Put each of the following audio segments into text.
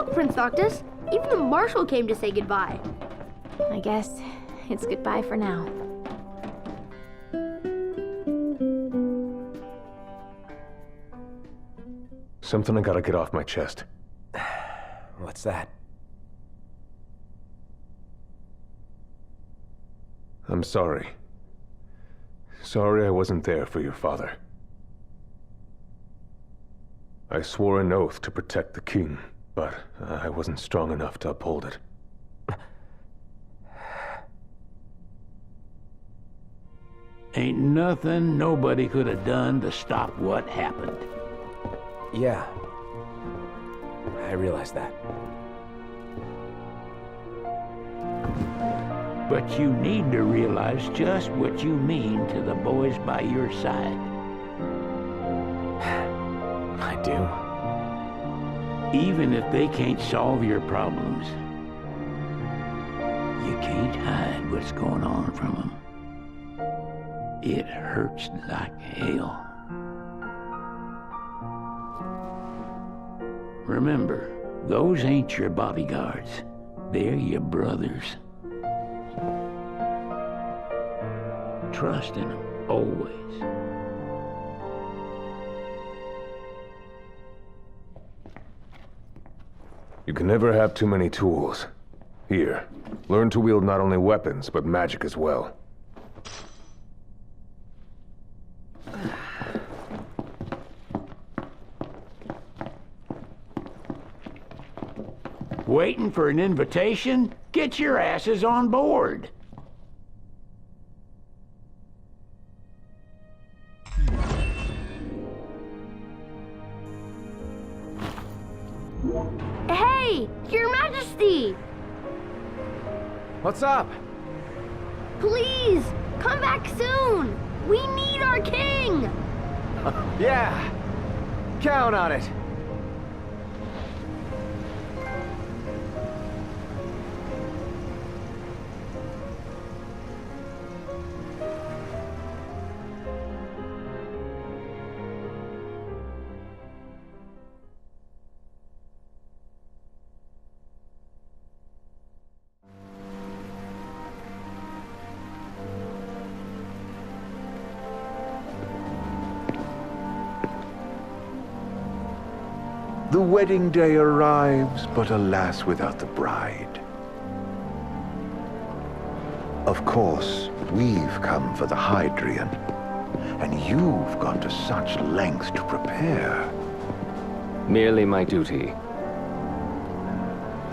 Look, Prince Noctis, even the Marshal came to say goodbye. I guess it's goodbye for now. Something I gotta get off my chest. What's that? I'm sorry. Sorry I wasn't there for your father. I swore an oath to protect the king, but I wasn't strong enough to uphold it. Ain't nothing nobody could have done to stop what happened. Yeah. I realize that. But you need to realize just what you mean to the boys by your side. I do. Even if they can't solve your problems, you can't hide what's going on from them. It hurts like hell. Remember, those ain't your bodyguards. They're your brothers. Trust in them, always. You can never have too many tools. Here, learn to wield not only weapons, but magic as well. Waiting for an invitation? Get your asses on board. Hey, Your Majesty! What's up? Please, come back soon! We need our king! Yeah. Count on it. The wedding day arrives, but alas, without the bride. Of course, we've come for the Hydrian, and you've gone to such lengths to prepare. Merely my duty.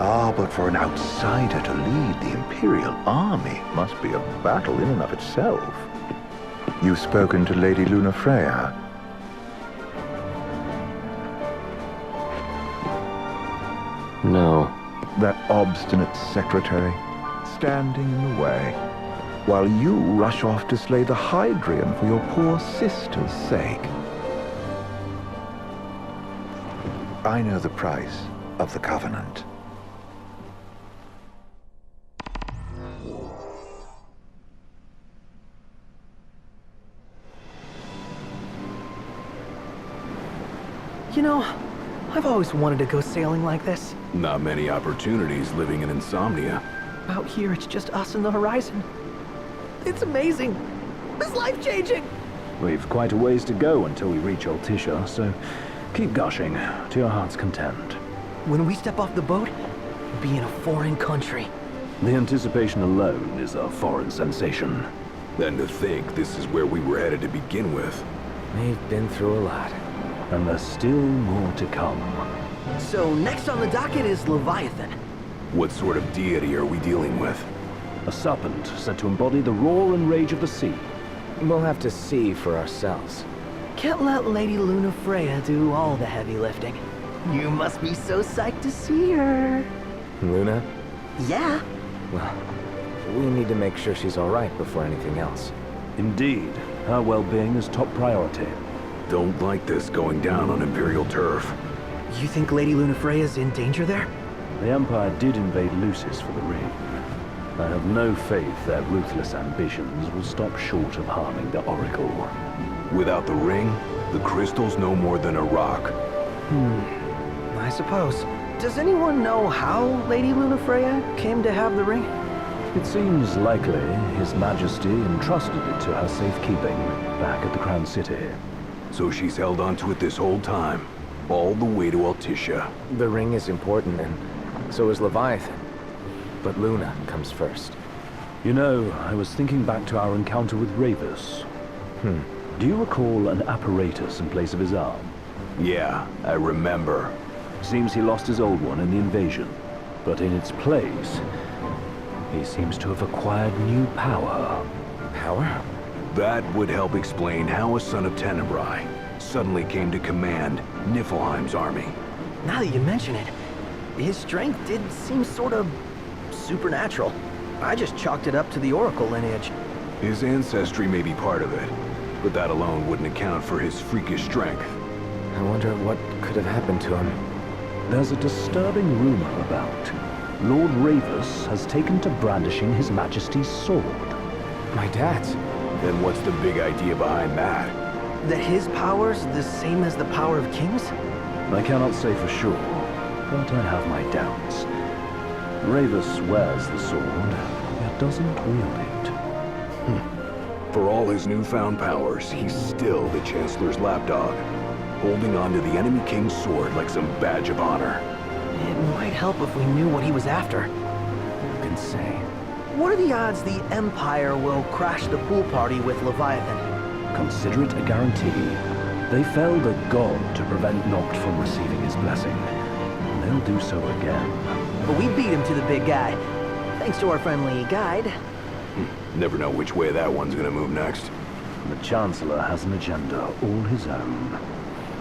Ah, but for an outsider to lead the Imperial army must be a battle in and of itself. You've spoken to Lady Lunafreya. No. That obstinate secretary, standing in the way, while you rush off to slay the Hydrian for your poor sister's sake. I know the price of the Covenant. You know, I've always wanted to go sailing like this. Not many opportunities living in Insomnia. Out here, it's just us and the horizon. It's amazing. It's life-changing. We've quite a ways to go until we reach Altissia, so keep gushing to your heart's content. When we step off the boat, we'll be in a foreign country. The anticipation alone is a foreign sensation. And to think this is where we were headed to begin with. We've been through a lot. And there's still more to come. So next on the docket is Leviathan. What sort of deity are we dealing with? A serpent said to embody the roar and rage of the sea. We'll have to see for ourselves. Can't let Lady Lunafreya do all the heavy lifting. You must be so psyched to see her. Luna? Yeah. Well, we need to make sure she's all right before anything else. Indeed, her well-being is top priority. Don't like this going down on Imperial turf. You think Lady Lunafreya's in danger there? The Empire did invade Lucis for the ring. I have no faith their ruthless ambitions will stop short of harming the Oracle. Without the ring, the crystal's no more than a rock. I suppose. Does anyone know how Lady Lunafreya came to have the ring? It seems likely His Majesty entrusted it to her safekeeping back at the Crown City. So she's held onto it this whole time, all the way to Altissia. The ring is important, and so is Leviathan. But Luna comes first. You know, I was thinking back to our encounter with Ravus. Do you recall an apparatus in place of his arm? Yeah, I remember. Seems he lost his old one in the invasion. But in its place, he seems to have acquired new power. Power? That would help explain how a son of Tenebrae suddenly came to command Niflheim's army. Now that you mention it, his strength did seem sort of supernatural. I just chalked it up to the Oracle lineage. His ancestry may be part of it, but that alone wouldn't account for his freakish strength. I wonder what could have happened to him. There's a disturbing rumor about Lord Ravus has taken to brandishing His Majesty's sword. My dad's. Then what's the big idea behind that? That his power's the same as the power of kings? I cannot say for sure, but I have my doubts. Ravus wears the sword, yet doesn't wield it. For all his newfound powers, he's still the Chancellor's lapdog, holding on to the enemy king's sword like some badge of honor. It might help if we knew what he was after. Who can say? What are the odds the Empire will crash the pool party with Leviathan? Consider it a guarantee. They felled a god to prevent Noct from receiving his blessing. And they'll do so again. But we beat him to the big guy, thanks to our friendly guide. Never know which way that one's gonna move next. The Chancellor has an agenda all his own.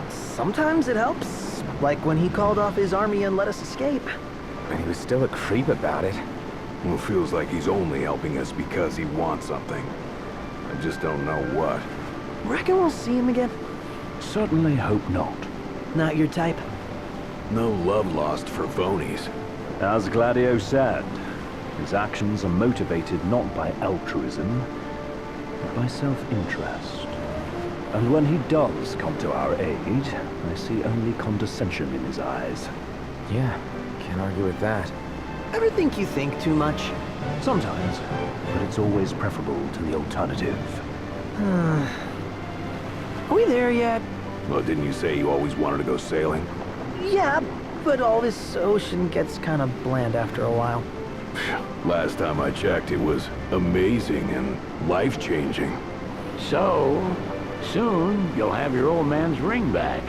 Sometimes it helps, like when he called off his army and let us escape. But he was still a creep about it. Well, feels like he's only helping us because he wants something. I just don't know what. Reckon we'll see him again? Certainly hope not. Not your type? No love lost for phonies. As Gladio said, his actions are motivated not by altruism, but by self-interest. And when he does come to our aid, I see only condescension in his eyes. Yeah, can't argue with that. Ever think you think too much? Sometimes, but it's always preferable to the alternative. Are we there yet? Well, didn't you say you always wanted to go sailing? Yeah, but all this ocean gets kind of bland after a while. Last time I checked, it was amazing and life-changing. So, soon you'll have your old man's ring back.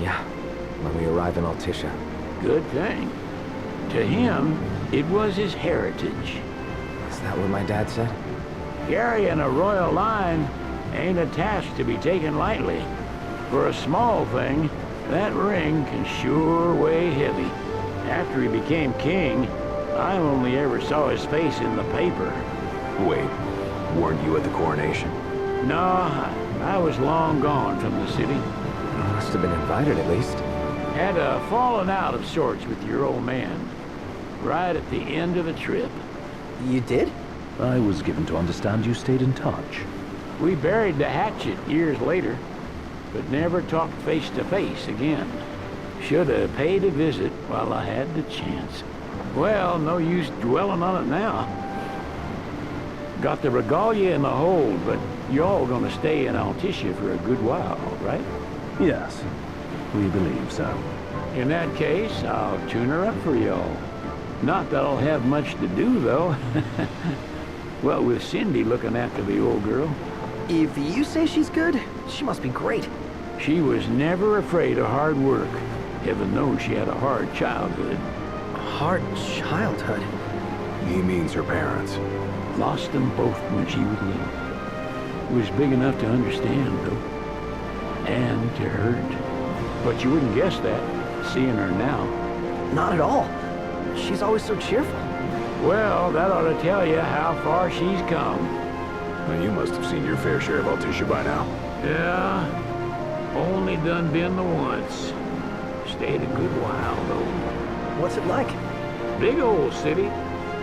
Yeah, when we arrive in Altissia. Good thing. To him, it was his heritage. Is that what my dad said? Carrying a royal line ain't a task to be taken lightly. For a small thing, that ring can sure weigh heavy. After he became king, I only ever saw his face in the paper. Wait, weren't you at the coronation? No, I was long gone from the city. Must have been invited at least. Had a falling out of sorts with your old man. Right at the end of the trip. You did? I was given to understand you stayed in touch. We buried the hatchet years later, but never talked face to face again. Should have paid a visit while I had the chance. Well, no use dwelling on it now. Got the regalia in the hold, but y'all gonna stay in Altissia for a good while, right? Yes, we believe so. In that case, I'll tune her up for y'all. Not that I'll have much to do, though. Well, with Cindy looking after the old girl. If you say she's good, she must be great. She was never afraid of hard work. Heaven knows she had a hard childhood. Hard childhood? He means her parents. Lost them both when she was little. Was big enough to understand, though. And to hurt. But you wouldn't guess that, seeing her now. Not at all. She's always so cheerful. Well, that ought to tell you how far she's come. Well, you must have seen your fair share of Altissia by now. Yeah, only done been the once. Stayed a good while, though. What's it like? Big old city.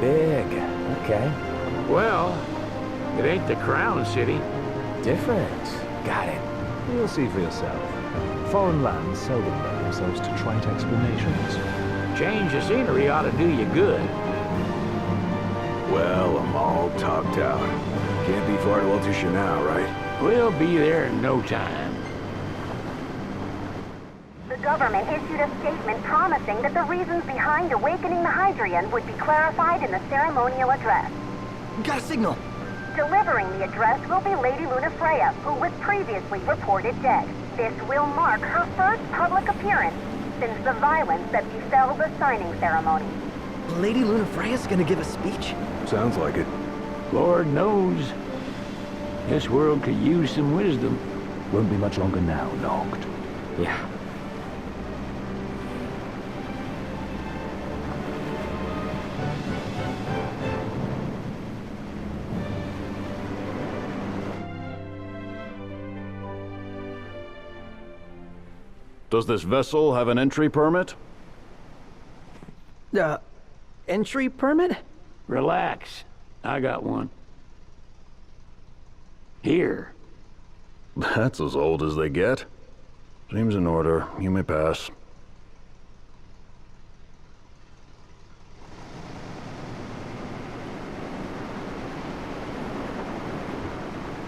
Big. Okay. Well, it ain't the crown city. Different. Got it. You'll see for yourself. Foreign lands seldom lend themselves to trite explanations. Change of scenery ought to do you good. Well, I'm all talked out. Can't be far to Altissia now, right? We'll be there in no time. The government issued a statement promising that the reasons behind awakening the Hydrian would be clarified in the ceremonial address. Got a signal. Delivering the address will be Lady Luna Freya, who was previously reported dead. This will mark her first public appearance since the violence that befell the signing ceremony. Lady Luna Freya's gonna give a speech? Sounds like it. Lord knows, this world could use some wisdom. Won't be much longer now, Noct. Yeah. Does this vessel have an entry permit? Entry permit? Relax. I got one. Here. That's as old as they get. Seems in order. You may pass.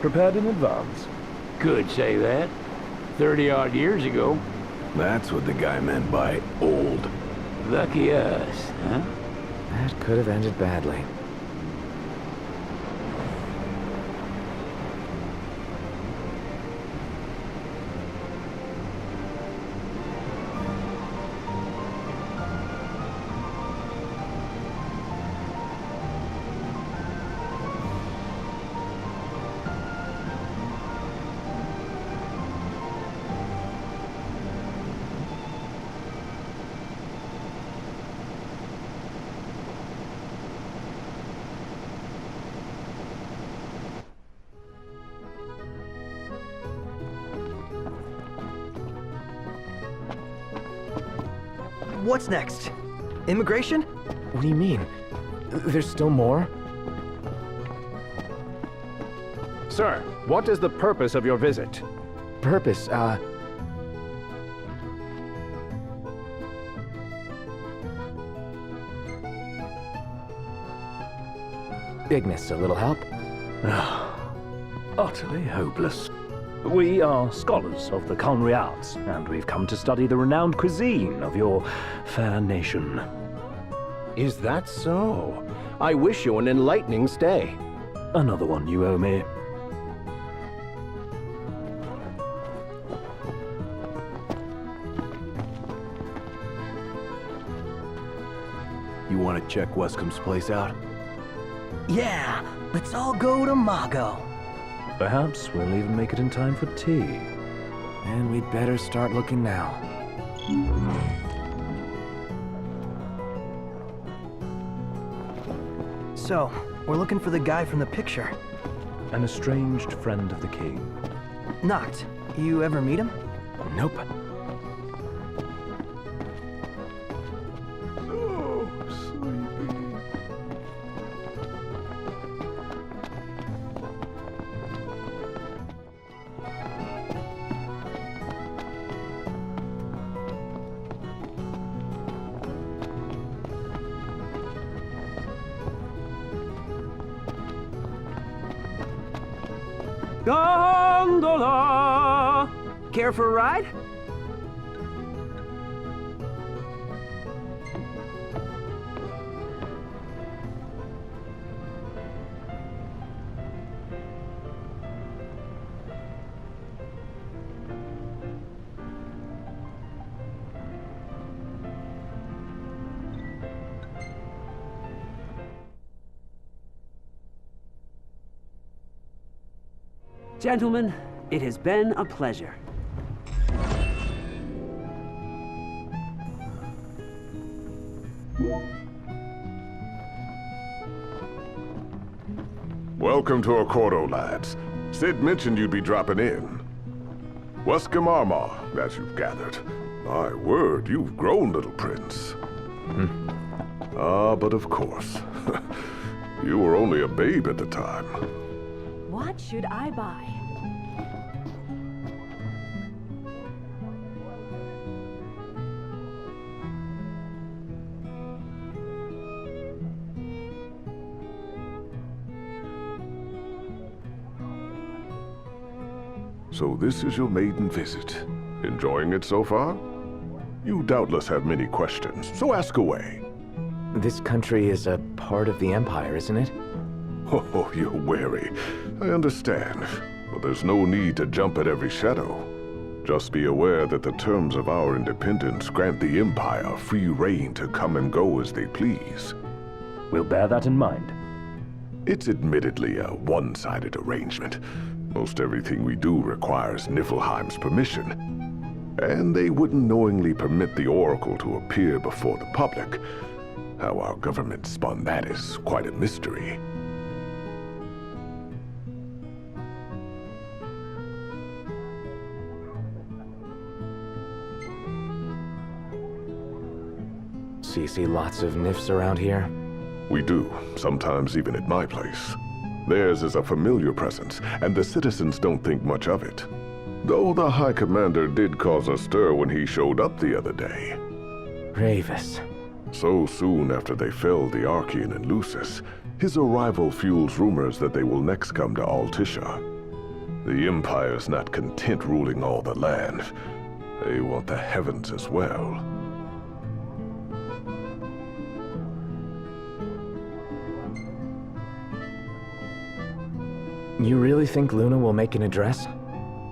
Prepared in advance. Could say that. 30-odd years ago. That's what the guy meant by old. Lucky us, huh? That could have ended badly. What's next? Immigration? What do you mean? There's still more? Sir, what is the purpose of your visit? Purpose, Ignis, a little help? Utterly hopeless. We are scholars of the culinary arts, and we've come to study the renowned cuisine of your fair nation. Is that so? I wish you an enlightening stay. Another one you owe me. You want to check Wescom's place out? Yeah, let's all go to Mago. Perhaps we'll even make it in time for tea. And we'd better start looking now. So, we're looking for the guy from the picture. An estranged friend of the king. Noct, you ever meet him? Nope. Gondola! Care for a ride? Gentlemen, it has been a pleasure. Welcome to Accordo, lads. Sid mentioned you'd be dropping in. Wescom Armor, as you've gathered. My word, you've grown, little prince. But of course. You were only a babe at the time. What should I buy? So this is your maiden visit. Enjoying it so far? You doubtless have many questions, so ask away. This country is a part of the Empire, isn't it? Oh, you're wary. I understand. But there's no need to jump at every shadow. Just be aware that the terms of our independence grant the Empire free reign to come and go as they please. We'll bear that in mind. It's admittedly a one-sided arrangement. Most everything we do requires Niflheim's permission. And they wouldn't knowingly permit the Oracle to appear before the public. How our government spun that is quite a mystery. So you see lots of Nifs around here? We do, sometimes even at my place. Theirs is a familiar presence, and the citizens don't think much of it. Though the High Commander did cause a stir when he showed up the other day. Gravis. So soon after they felled the Archean and Lucis, his arrival fuels rumors that they will next come to Altissia. The Empire's not content ruling all the land. They want the heavens as well. You really think Luna will make an address?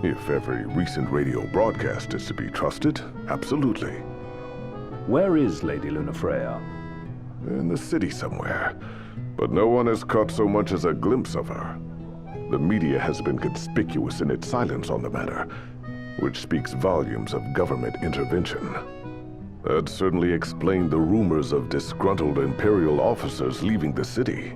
If every recent radio broadcast is to be trusted, absolutely. Where is Lady Lunafreya? In the city somewhere, but no one has caught so much as a glimpse of her. The media has been conspicuous in its silence on the matter, which speaks volumes of government intervention. That certainly explained the rumors of disgruntled Imperial officers leaving the city.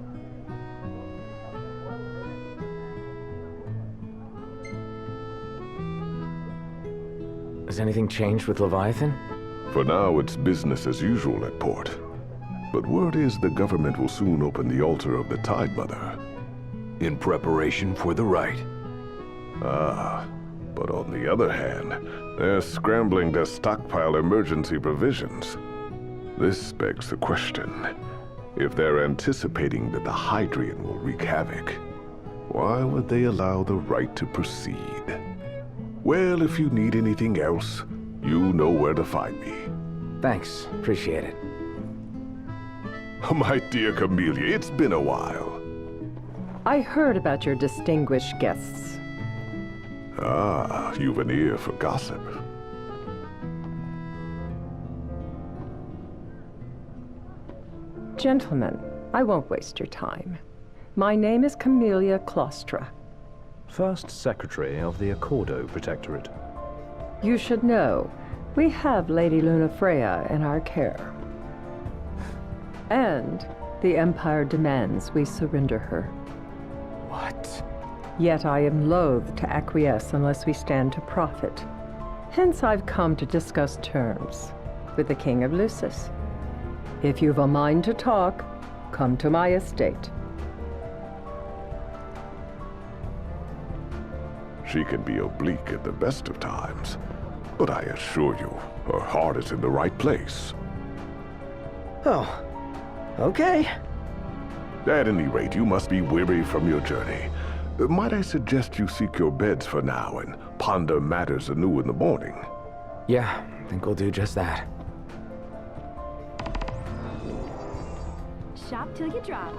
Has anything changed with Leviathan? For now, it's business as usual at port. But word is the government will soon open the altar of the Tide Mother. In preparation for the rite. Ah, but on the other hand, they're scrambling to stockpile emergency provisions. This begs the question, if they're anticipating that the Hydrian will wreak havoc, why would they allow the rite to proceed? Well, if you need anything else, you know where to find me. Thanks, appreciate it. My dear Camellia, it's been a while. I heard about your distinguished guests. Ah, you've an ear for gossip. Gentlemen, I won't waste your time. My name is Camellia Claustra. First Secretary of the Accordo Protectorate. You should know, we have Lady Lunafreya in our care. And the Empire demands we surrender her. What? Yet I am loath to acquiesce unless we stand to profit. Hence I've come to discuss terms with the King of Lucis. If you've a mind to talk, come to my estate. She can be oblique at the best of times, but I assure you, her heart is in the right place. Oh, okay. At any rate, you must be weary from your journey. Might I suggest you seek your beds for now and ponder matters anew in the morning? Yeah, I think we'll do just that. Shop till you drop.